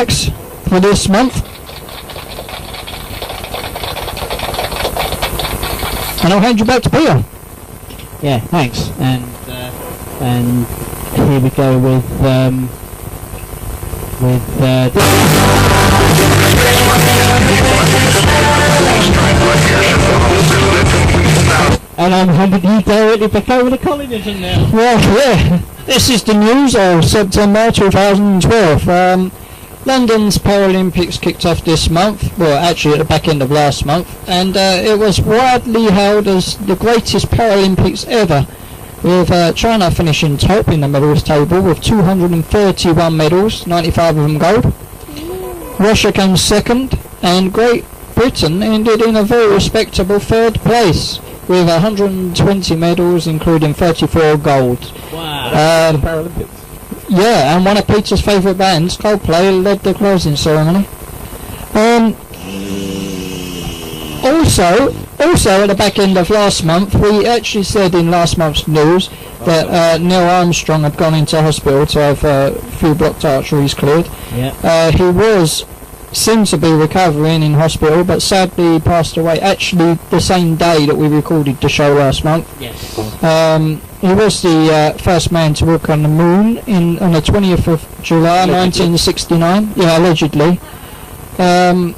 facts for this month. And I'll hand you back to Peter. Yeah, thanks. And here we go with and I'm handing you directly back over to Colinism now. Well, yeah, this is the news of September 2012. London's Paralympics kicked off this month, well actually at the back end of last month, and it was widely hailed as the greatest Paralympics ever, with China finishing top in the medals table with 231 medals, 95 of them gold. Russia came second, and Great Britain ended in a very respectable third place with 120 medals, including 34 gold. Wow. Paralympics. Yeah, and one of Peter's favourite bands, Coldplay, led the closing ceremony. Also at the back end of last month, we actually said in last month's news that Neil Armstrong had gone into hospital to have a few blocked arteries cleared. Yeah. He was seemed to be recovering in hospital, but sadly passed away actually the same day that we recorded the show last month. Yes. He was the first man to walk on the moon on the 20th of July 1969. Yeah, allegedly. But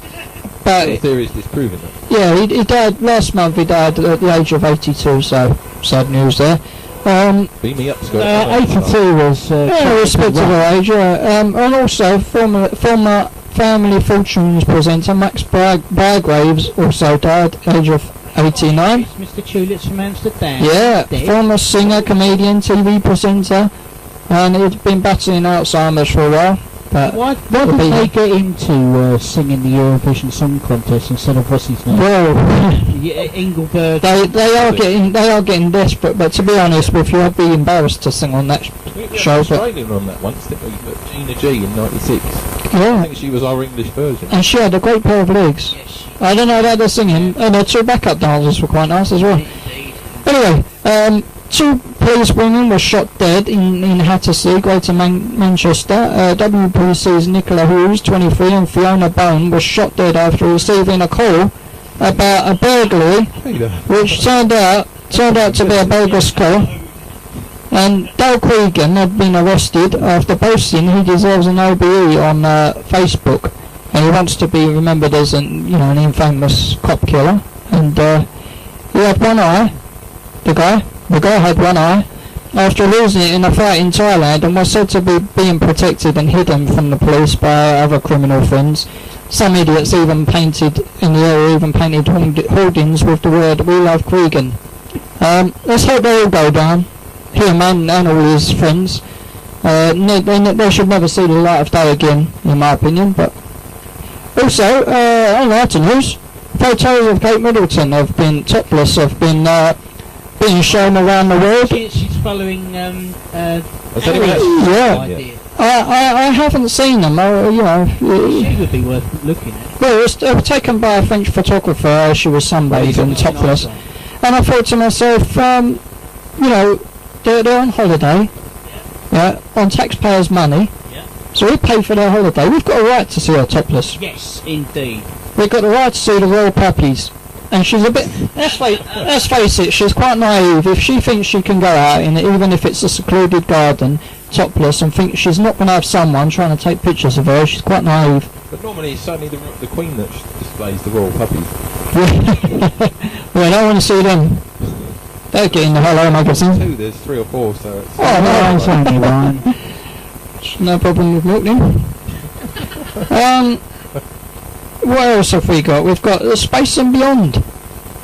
the theory is disproving it. Yeah, he died last month. He died at the age of 82. So sad news there. Beam me up, Scott. 82 was a respectable age. And also former Family Fortunes presenter Max Bygraves also died at the age of 89. Mr. Tulips from Amsterdam. Yeah, former singer, comedian, TV presenter, and he'd been battling Alzheimer's for a while. But why did they get into singing the Eurovision Song Contest instead of what's his name? Well, Engelberg. They are getting desperate. But to be honest with you, I'd be embarrassed to sing on that show. Australian on that once, didn't we? But Gina G in '96. Yeah. I think she was our English version. And she had a great pair of legs. Yes. I don't know about the singing, and the two backup dancers were quite nice as well. Anyway, two police women were shot dead in Hattersea, Greater Manchester. WPC's Nicola Hughes, 23, and Fiona Bone were shot dead after receiving a call about a burglary, which turned out to be a bogus call. And Dale Cregan had been arrested after posting he deserves an OBE on Facebook, and he wants to be remembered as an infamous cop killer. And he had one eye. The guy had one eye after losing it in a fight in Thailand, and was said to be being protected and hidden from the police by other criminal friends. Some idiots even painted hoardings with the word "We love Cregan." Let's hope they all go down. Him and all his friends. They should never see the light of day again, in my opinion. But also, on lighter news, photos of Kate Middleton have been topless, have been being shown around the world. She's following. Yeah. I haven't seen them. She would be worth looking at. Well, it was taken by a French photographer as she was sunbathing topless, and I thought to myself, they're on holiday, on taxpayers' money, so we pay for their holiday. We've got a right to see her topless. Yes, indeed. We've got the right to see the royal puppies. And she's a bit, let's face it, she's quite naive. If she thinks she can go out, even if it's a secluded garden, topless, and thinks she's not going to have someone trying to take pictures of her, she's quite naive. But normally it's only the Queen that displays the royal puppies. Well, I don't want to see them. They're getting the Hello magazine. There's 3 or 4, so it's... no, it's only one. No problem with milk then. What else have we got? We've got Space and Beyond.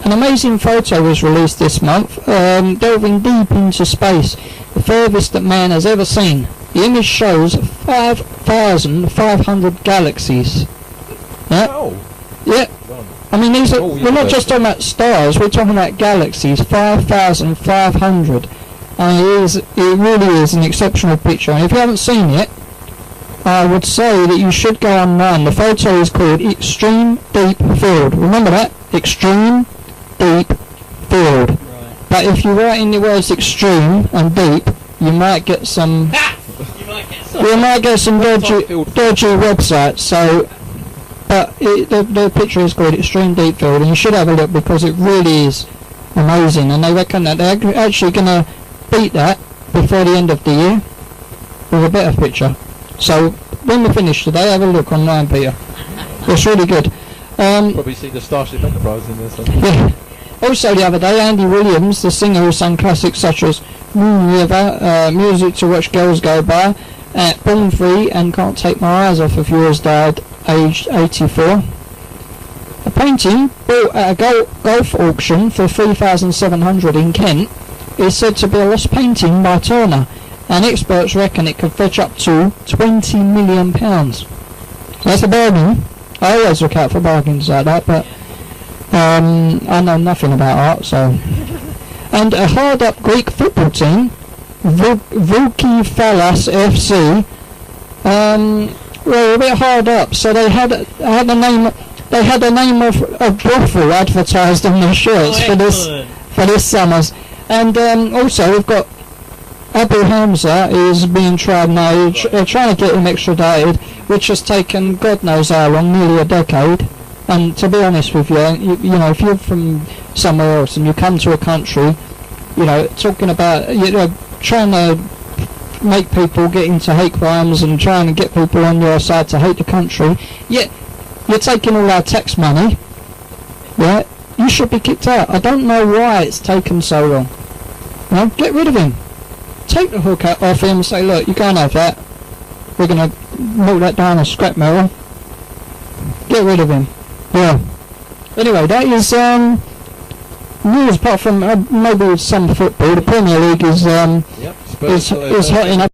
An amazing photo was released this month, delving deep into space, the furthest that man has ever seen. The image shows 5,500 galaxies. Yeah? Oh. Yeah. I mean, we're not just talking about stars, we're talking about galaxies, 5,500. It really is an exceptional picture. And if you haven't seen it, I would say that you should go online. The photo is called Extreme Deep Field. Remember that? Extreme Deep Field. Right. But if you write in the words extreme and deep, you might get some... We might get some dodgy websites, so... But the picture is called Extreme Deep Field, and you should have a look because it really is amazing, and they reckon that they're actually going to beat that before the end of the year with a better picture. So when we finish today, have a look online, Peter. It's really good. Probably see the Starship Enterprise in there somewhere. Yeah. Also the other day, Andy Williams, the singer who sang classics such as Moon River, Music to Watch Girls Go By, Born Free and Can't Take My Eyes Off of You, has died aged 84. A painting bought at a golf auction for $3,700 in Kent is said to be a lost painting by Turner, and experts reckon it could fetch up to £20 million. That's a bargain. I always look out for bargains like that, but I know nothing about art, so... And a hard-up Greek football team, Voukiphalas FC, were a bit hard up, so they had the name. They had the name of a brothel advertised on their shirts for this summers. And also we've got Abu Hamza is being tried now. They're trying to get him extradited, which has taken God knows how long, nearly a decade. And to be honest with you, you know, if you're from somewhere else and you come to a country, you know, talking about, you know, trying to make people get into hate crimes and trying to get people on your side to hate the country, yet you're taking all our tax money, yeah, you should be kicked out. I don't know why it's taken so long. You know, get rid of him. Take the hook off him and say, look, you can't have that. We're going to melt that down a scrap metal. Get rid of him. Yeah. Anyway, that is news apart from maybe some football. The Premier League is hot enough.